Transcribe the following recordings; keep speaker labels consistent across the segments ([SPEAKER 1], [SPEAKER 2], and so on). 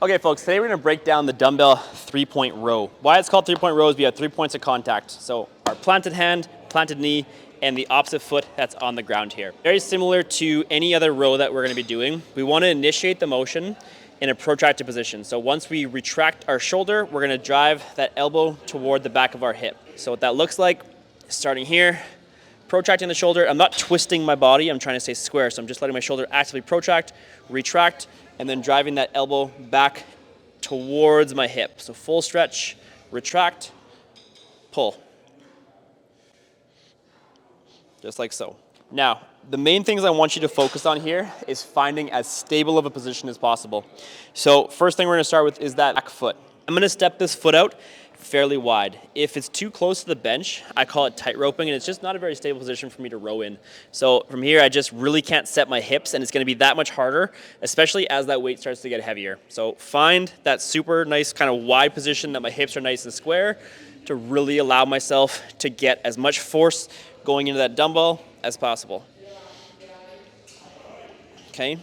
[SPEAKER 1] Okay folks, today we're gonna break down the dumbbell 3-point row. Why it's called 3-point row is we have 3 points of contact. So our planted hand, planted knee, and the opposite foot that's on the ground here. Very similar to any other row that we're gonna be doing. We wanna initiate the motion in a protracted position. So once we retract our shoulder, we're gonna drive that elbow toward the back of our hip. So what that looks like, starting here, protracting the shoulder. I'm not twisting my body, I'm trying to stay square. So I'm just letting my shoulder actively protract, retract, and then driving that elbow back towards my hip. So full stretch, retract, pull. Just like so. Now, the main things I want you to focus on here is finding as stable of a position as possible. So first thing we're gonna start with is that back foot. I'm gonna step this foot out fairly wide. If it's too close to the bench, I call it tight roping, and it's just not a very stable position for me to row in. So from here, I just really can't set my hips, and it's gonna be that much harder, especially as that weight starts to get heavier. So find that super nice kind of wide position that my hips are nice and square to really allow myself to get as much force going into that dumbbell as possible. Okay.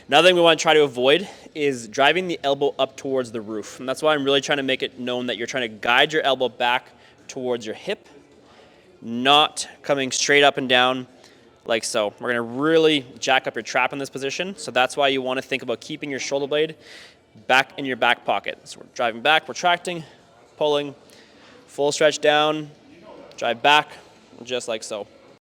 [SPEAKER 1] Another thing we want to try to avoid is driving the elbow up towards the roof. And that's why I'm really trying to make it known that you're trying to guide your elbow back towards your hip, not coming straight up and down like so. We're going to really jack up your trap in this position. So that's why you want to think about keeping your shoulder blade back in your back pocket. So we're driving back, retracting, pulling, full stretch down, drive back, just like so.